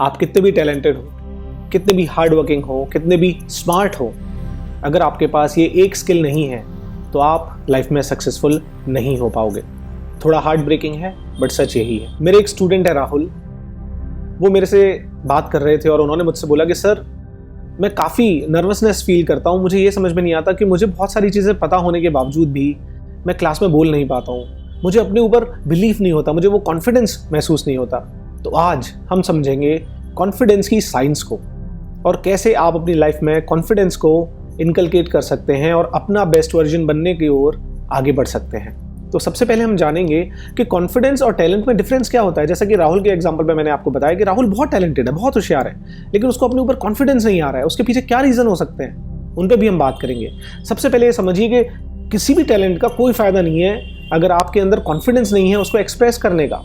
आप कितने भी टैलेंटेड हो, कितने भी हार्ड वर्किंग हो, कितने भी स्मार्ट हो, अगर आपके पास ये एक स्किल नहीं है तो आप लाइफ में सक्सेसफुल नहीं हो पाओगे। थोड़ा हार्ट ब्रेकिंग है बट सच यही है। मेरे एक स्टूडेंट है राहुल, वो मेरे से बात कर रहे थे और उन्होंने मुझसे बोला कि सर मैं काफ़ी नर्वसनेस फील करता हूँ, मुझे ये समझ में नहीं आता कि मुझे बहुत सारी चीज़ें पता होने के बावजूद भी मैं क्लास में बोल नहीं पाता हूँ, मुझे अपने ऊपर बिलीफ नहीं होता, मुझे वो कॉन्फिडेंस महसूस नहीं होता। तो आज हम समझेंगे कॉन्फिडेंस की साइंस को और कैसे आप अपनी लाइफ में कॉन्फिडेंस को इनकलकेट कर सकते हैं और अपना बेस्ट वर्जन बनने की ओर आगे बढ़ सकते हैं। तो सबसे पहले हम जानेंगे कि कॉन्फिडेंस और टैलेंट में डिफरेंस क्या होता है। जैसा कि राहुल के एग्जांपल में मैंने आपको बताया कि राहुल बहुत टैलेंटेड है, बहुत होशियार है, लेकिन उसको अपने ऊपर कॉन्फिडेंस नहीं आ रहा है। उसके पीछे क्या रीज़न हो सकते हैं, उन पर भी हम बात करेंगे। सबसे पहले ये समझिए कि किसी भी टैलेंट का कोई फ़ायदा नहीं है अगर आपके अंदर कॉन्फिडेंस नहीं है उसको एक्सप्रेस करने का।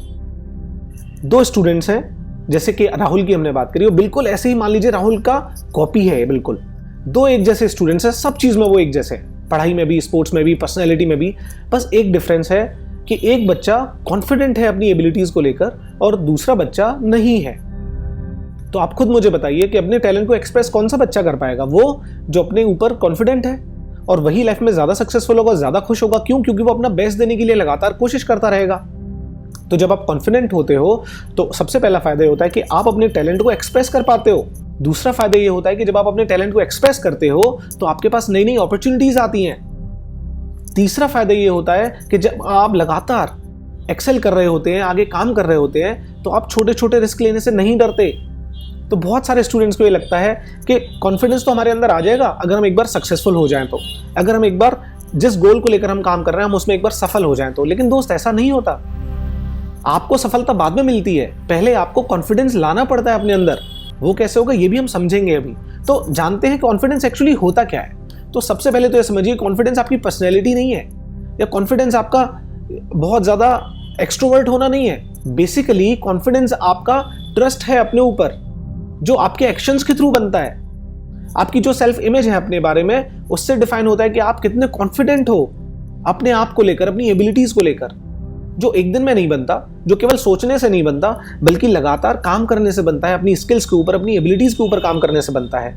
दो स्टूडेंट्स हैं, जैसे कि राहुल की हमने बात करी, और बिल्कुल ऐसे ही मान लीजिए राहुल का कॉपी है, बिल्कुल दो एक जैसे स्टूडेंट्स हैं, सब चीज़ में वो एक जैसे हैं, पढ़ाई में भी, स्पोर्ट्स में भी, पर्सनैलिटी में भी। बस एक डिफरेंस है कि एक बच्चा कॉन्फिडेंट है अपनी एबिलिटीज़ को लेकर और दूसरा बच्चा नहीं है। तो आप खुद मुझे बताइए कि अपने टैलेंट को एक्सप्रेस कौन सा बच्चा कर पाएगा? वो जो अपने ऊपर कॉन्फिडेंट है, और वही लाइफ में ज़्यादा सक्सेसफुल होगा, ज़्यादा खुश होगा। क्यों? क्योंकि वो अपना बेस्ट देने के लिए लगातार कोशिश करता रहेगा। तो जब आप कॉन्फिडेंट होते हो तो सबसे पहला फायदा ये होता है कि आप अपने टैलेंट को एक्सप्रेस कर पाते हो। दूसरा फायदा ये होता है कि जब आप अपने टैलेंट को एक्सप्रेस करते हो तो आपके पास नई नई अपॉर्चुनिटीज आती हैं। तीसरा फायदा ये होता है कि जब आप लगातार एक्सेल कर रहे होते हैं, आगे काम कर रहे होते हैं, तो आप छोटे छोटे रिस्क लेने से नहीं डरते। तो बहुत सारे स्टूडेंट्स को ये लगता है कि कॉन्फिडेंस तो हमारे अंदर आ जाएगा अगर हम एक बार सक्सेसफुल हो जाएं तो, अगर हम एक बार जिस गोल को लेकर हम काम कर रहे हैं हम उसमें एक बार सफल हो जाएं तो। लेकिन दोस्त, ऐसा नहीं होता। आपको सफलता बाद में मिलती है, पहले आपको कॉन्फिडेंस लाना पड़ता है अपने अंदर। वो कैसे होगा ये भी हम समझेंगे अभी। तो जानते हैं कॉन्फिडेंस एक्चुअली होता क्या है। तो सबसे पहले तो ये समझिए, कॉन्फिडेंस आपकी पर्सनैलिटी नहीं है, या कॉन्फिडेंस आपका बहुत ज़्यादा एक्सट्रोवर्ट होना नहीं है। बेसिकली कॉन्फिडेंस आपका ट्रस्ट है अपने ऊपर, जो आपके एक्शंस के थ्रू बनता है। आपकी जो सेल्फ इमेज है अपने बारे में, उससे डिफाइन होता है कि आप कितने कॉन्फिडेंट हो अपने आप को लेकर, अपनी एबिलिटीज को लेकर, जो एक दिन में नहीं बनता, जो केवल सोचने से नहीं बनता, बल्कि लगातार काम करने से बनता है, अपनी स्किल्स के ऊपर, अपनी एबिलिटीज के ऊपर काम करने से बनता है।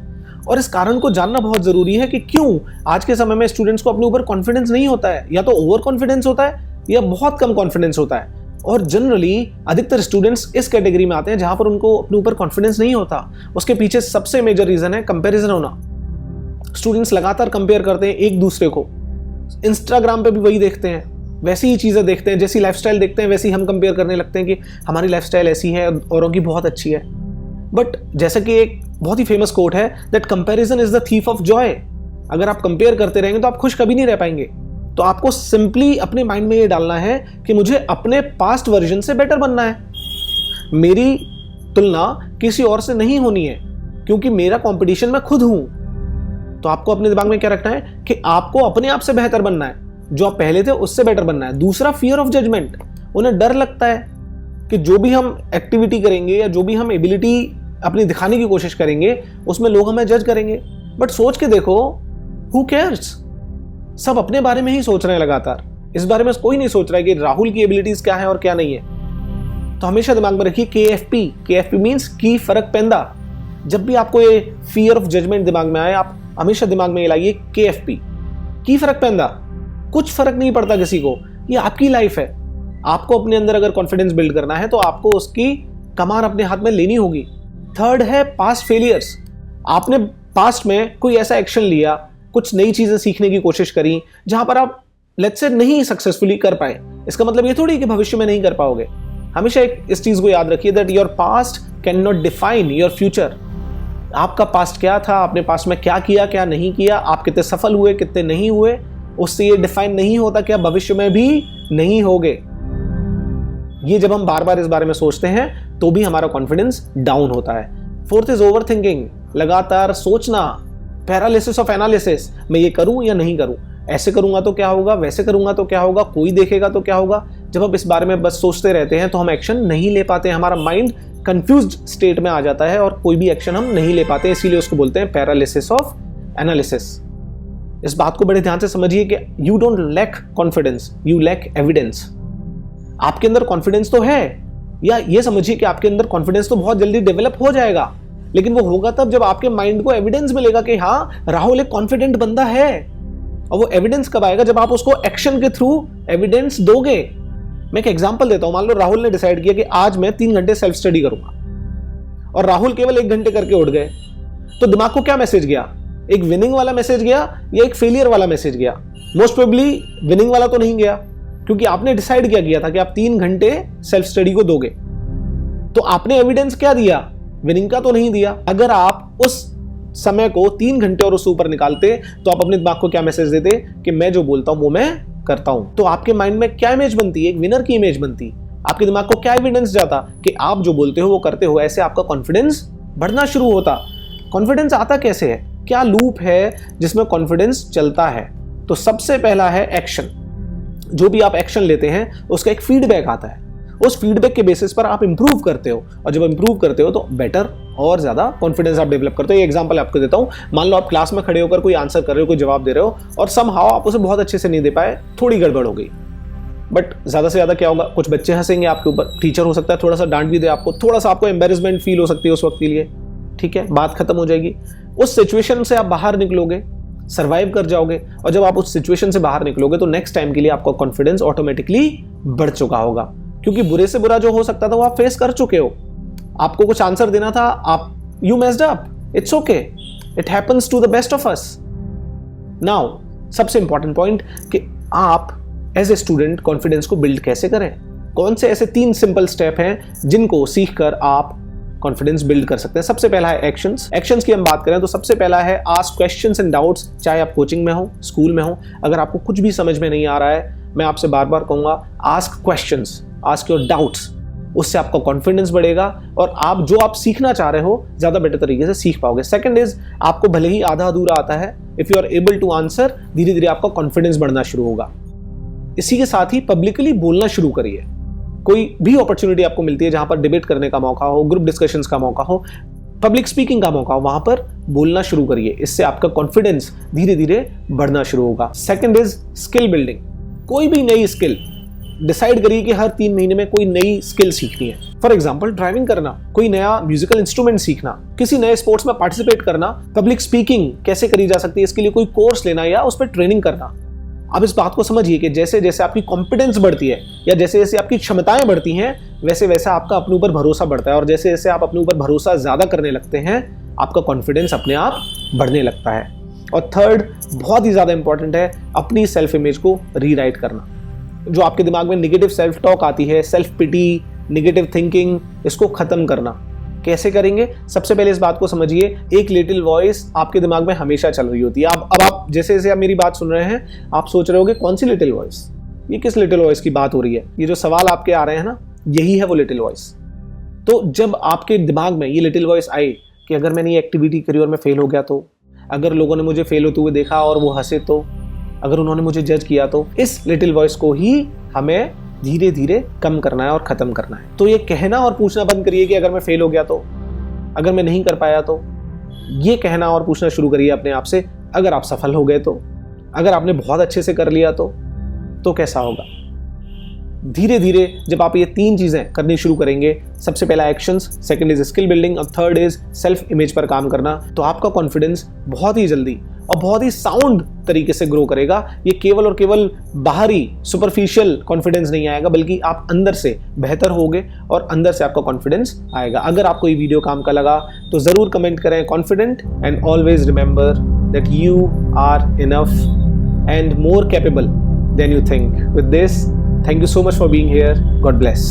और इस कारण को जानना बहुत जरूरी है कि क्यों आज के समय में स्टूडेंट्स को अपने ऊपर कॉन्फिडेंस नहीं होता है। या तो ओवर कॉन्फिडेंस होता है या बहुत कम कॉन्फिडेंस होता है। और जनरली अधिकतर स्टूडेंट्स इस कैटेगरी में आते हैं जहां पर उनको अपने ऊपर कॉन्फिडेंस नहीं होता। उसके पीछे सबसे मेजर रीजन है कंपैरिजन होना। स्टूडेंट्स लगातार कंपेयर करते हैं एक दूसरे को। इंस्टाग्राम पे भी वही देखते हैं, वैसी ही चीज़ें देखते हैं, जैसी लाइफस्टाइल देखते हैं वैसी हम कंपेयर करने लगते हैं कि हमारी लाइफस्टाइल ऐसी है, औरों की बहुत अच्छी है। बट जैसा कि एक बहुत ही फेमस कोट है, that comparison is the thief of Joy. अगर आप कंपेयर करते रहेंगे तो आप खुश कभी नहीं रह पाएंगे। तो आपको सिंपली अपने माइंड में ये डालना है कि मुझे अपने पास्ट वर्जन से बेटर बनना है। मेरी तुलना किसी और से नहीं होनी है, क्योंकि मेरा कंपटीशन मैं खुद हूं। तो आपको अपने दिमाग में क्या रखना है कि आपको अपने आप से बेहतर बनना है, जो आप पहले थे उससे बेटर बनना है। दूसरा, फियर ऑफ जजमेंट। उन्हें डर लगता है कि जो भी हम एक्टिविटी करेंगे या जो भी हम एबिलिटी अपनी दिखाने की कोशिश करेंगे उसमें लोग हमें जज करेंगे। बट सोच के देखो, हु केयर्स? सब अपने बारे में ही सोच रहे हैं लगातार। इस बारे में कोई नहीं सोच रहा है कि राहुल की एबिलिटीज क्या है और क्या नहीं है। तो हमेशा दिमाग में रखिए KFP। KFP मींस की फर्क पैंदा। जब भी आपको ये फियर ऑफ जजमेंट दिमाग में आए, आप हमेशा दिमाग में ये लाइए KFP, की फर्क पैंदा। कुछ फर्क नहीं पड़ता किसी को, ये आपकी लाइफ है। आपको अपने अंदर अगर कॉन्फिडेंस बिल्ड करना है तो आपको उसकी कमान अपने हाथ में लेनी होगी। थर्ड है पास्ट फेलियर्स। आपने पास्ट में कोई ऐसा एक्शन लिया, कुछ नई चीजें सीखने की कोशिश करी जहां पर आप लेट्स से नहीं सक्सेसफुली कर पाए। इसका मतलब ये थोड़ी कि भविष्य में नहीं कर पाओगे। हमेशा इस चीज को याद रखिए, that your past can not define your future. आपका पास्ट क्या था, आपने पास्ट में क्या किया, क्या नहीं किया, आप कितने सफल हुए, कितने नहीं हुए, उससे ये डिफाइन नहीं होता कि आप भविष्य में भी नहीं होगे। ये जब हम बार बार इस बारे में सोचते हैं तो भी हमारा कॉन्फिडेंस डाउन होता है। Fourth is over thinking. लगातार सोचना, पैरालिसिस ऑफ एनालिसिस। मैं ये करूं या नहीं करूं, ऐसे करूंगा तो क्या होगा, वैसे करूंगा तो क्या होगा, कोई देखेगा तो क्या होगा। जब आप इस बारे में बस सोचते रहते हैं तो हम एक्शन नहीं ले पाते। हमारा माइंड कंफ्यूज्ड स्टेट में आ जाता है और कोई भी एक्शन हम नहीं ले पाते। इसीलिए उसको बोलते हैं पैरालिसिस ऑफ एनालिसिस। इस बात को बड़े ध्यान से समझिए कि you don't lack confidence, you lack evidence. आपके अंदर कॉन्फिडेंस तो है, या ये समझिए कि आपके अंदर कॉन्फिडेंस तो बहुत जल्दी डेवलप हो जाएगा, लेकिन वो होगा तब जब आपके माइंड को एविडेंस मिलेगा कि हाँ राहुल एक कॉन्फिडेंट बंदा है। और वो एविडेंस कब आएगा? जब आप उसको एक्शन के थ्रू एविडेंस दोगे। मैं एक एग्जांपल देता हूं। मान लो राहुल ने डिसाइड किया कि आज मैं 3 घंटे सेल्फ स्टडी करूंगा और राहुल केवल 1 घंटे करके उठ गए, तो दिमाग को क्या मैसेज गया? एक विनिंग वाला मैसेज गया या एक फेलियर वाला मैसेज गया? मोस्ट प्रोबेबली विनिंग वाला तो नहीं गया, क्योंकि आपने डिसाइड किया था कि आप 3 घंटे सेल्फ स्टडी को दोगे। तो आपने एविडेंस क्या दिया? विनिंग का तो नहीं दिया। अगर आप उस समय को 3 घंटे और उससे ऊपर निकालते तो आप अपने दिमाग को क्या मैसेज देते कि मैं जो बोलता हूं वो मैं करता हूं। तो आपके माइंड में क्या इमेज बनती है? एक विनर की इमेज बनती। आपके दिमाग को क्या एविडेंस जाता कि आप जो बोलते हो वो करते हो। ऐसे आपका कॉन्फिडेंस बढ़ना शुरू होता। कॉन्फिडेंस आता कैसे है? क्या लूप है जिसमें कॉन्फिडेंस चलता है? तो सबसे पहला है एक्शन। जो भी आप एक्शन लेते हैं उसका एक फीडबैक आता है। उस फीडबैक के बेसिस पर आप इंप्रूव करते हो, और जब इंप्रूव करते हो तो बेटर और ज्यादा कॉन्फिडेंस आप डेवलप करते हो। ये एग्जांपल आपको देता हूं। मान लो आप क्लास में खड़े होकर कोई आंसर कर रहे हो, कोई जवाब दे रहे हो, और समहाउ आप उसे बहुत अच्छे से नहीं दे पाए, थोड़ी गड़बड़ हो गई। बट ज्यादा से ज्यादा क्या होगा? कुछ बच्चे हंसेंगे आपके ऊपर, टीचर हो सकता है थोड़ा सा डांट भी दे आपको, थोड़ा सा आपको एम्बेरसमेंट फील हो सकती है उस वक्त के लिए, ठीक है, बात खत्म हो जाएगी। उस सिचुएशन से आप बाहर निकलोगे, सर्वाइव कर जाओगे, और जब आप उस सिचुएशन से बाहर निकलोगे तो नेक्स्ट टाइम के लिए आपका कॉन्फिडेंस ऑटोमेटिकली बढ़ चुका होगा, क्योंकि बुरे से बुरा जो हो सकता था वो आप फेस कर चुके हो। आपको कुछ आंसर देना था, आप you messed up, it's okay, it happens to the best of us. Now सबसे इंपॉर्टेंट पॉइंट कि आप एज ए स्टूडेंट कॉन्फिडेंस को बिल्ड कैसे करें। कौन से ऐसे 3 सिंपल स्टेप हैं जिनको सीखकर आप कॉन्फिडेंस बिल्ड कर सकते हैं। सबसे पहला है एक्शंस। एक्शंस की हम बात करें तो सबसे पहला है आस्क क्वेश्चंस एंड डाउट्स। चाहे आप कोचिंग में हो, स्कूल में हो, अगर आपको कुछ भी समझ में नहीं आ रहा है, मैं आपसे बार बार कहूंगा ask questions, ask your doubts. उससे आपका कॉन्फिडेंस बढ़ेगा और आप जो आप सीखना चाह रहे हो ज्यादा बेटर तरीके से सीख पाओगे। सेकंड इज, आपको भले ही आधा अधूरा आता है, if you are able to answer, धीरे धीरे आपका कॉन्फिडेंस बढ़ना शुरू होगा। इसी के साथ ही पब्लिकली बोलना शुरू करिए। कोई भी अपॉर्चुनिटी आपको मिलती है जहां पर डिबेट करने का मौका हो, ग्रुप डिस्कशंस का मौका हो, पब्लिक स्पीकिंग का मौका हो, वहां पर बोलना शुरू करिए। इससे आपका कॉन्फिडेंस धीरे धीरे बढ़ना शुरू होगा। Second is skill building. कोई भी नई स्किल डिसाइड करिए कि हर 3 महीने में कोई नई स्किल सीखनी है। फॉर एग्जाम्पल ड्राइविंग करना, कोई नया म्यूजिकल इंस्ट्रूमेंट सीखना, किसी नए स्पोर्ट्स में पार्टिसिपेट करना, पब्लिक स्पीकिंग कैसे करी जा सकती है इसके लिए कोई कोर्स लेना या उस पर ट्रेनिंग करना। अब इस बात को समझिए कि जैसे जैसे आपकी कॉन्फिडेंस बढ़ती है या जैसे जैसे आपकी क्षमताएं बढ़ती हैं, वैसे वैसे आपका अपने ऊपर भरोसा बढ़ता है, और जैसे जैसे आप अपने ऊपर भरोसा ज्यादा करने लगते हैं, आपका कॉन्फिडेंस अपने आप बढ़ने लगता है। और थर्ड, बहुत ही ज्यादा इंपॉर्टेंट है, अपनी सेल्फ इमेज को रीराइट करना। जो आपके दिमाग में निगेटिव सेल्फ टॉक आती है, सेल्फ पिटी, निगेटिव थिंकिंग, इसको खत्म करना। कैसे करेंगे? सबसे पहले इस बात को समझिए, एक लिटिल वॉइस आपके दिमाग में हमेशा चल रही होती है। अब आप जैसे जैसे आप मेरी बात सुन रहे हैं, आप सोच रहे होगे कौन सी लिटिल वॉइस, ये किस लिटिल वॉइस की बात हो रही है? ये जो सवाल आपके आ रहे हैं ना, यही है वो लिटिल वॉइस। तो जब आपके दिमाग में ये लिटिल वॉइस आई कि अगर मैंने ये एक्टिविटी करी और मैं फेल हो गया तो, अगर लोगों ने मुझे फेल होते हुए देखा और वो हंसे तो, अगर उन्होंने मुझे जज किया तो, इस लिटिल वॉइस को ही हमें धीरे धीरे कम करना है और खत्म करना है। तो ये कहना और पूछना बंद करिए कि अगर मैं फेल हो गया तो, अगर मैं नहीं कर पाया तो। ये कहना और पूछना शुरू करिए अपने आप से, अगर आप सफल हो गए तो, अगर आपने बहुत अच्छे से कर लिया तो कैसा होगा। धीरे धीरे जब आप ये 3 चीजें करनी शुरू करेंगे, सबसे पहला actions, second is skill building और थर्ड इज सेल्फ इमेज पर काम करना, तो आपका कॉन्फिडेंस बहुत ही जल्दी और बहुत ही साउंड तरीके से ग्रो करेगा। ये केवल और केवल बाहरी सुपरफिशियल कॉन्फिडेंस नहीं आएगा, बल्कि आप अंदर से बेहतर होगे और अंदर से आपका कॉन्फिडेंस आएगा। अगर आपको ये वीडियो काम का लगा तो जरूर कमेंट करें confident, and always remember that you are enough and more capable than you think. With this, thank you so much for being here. God bless.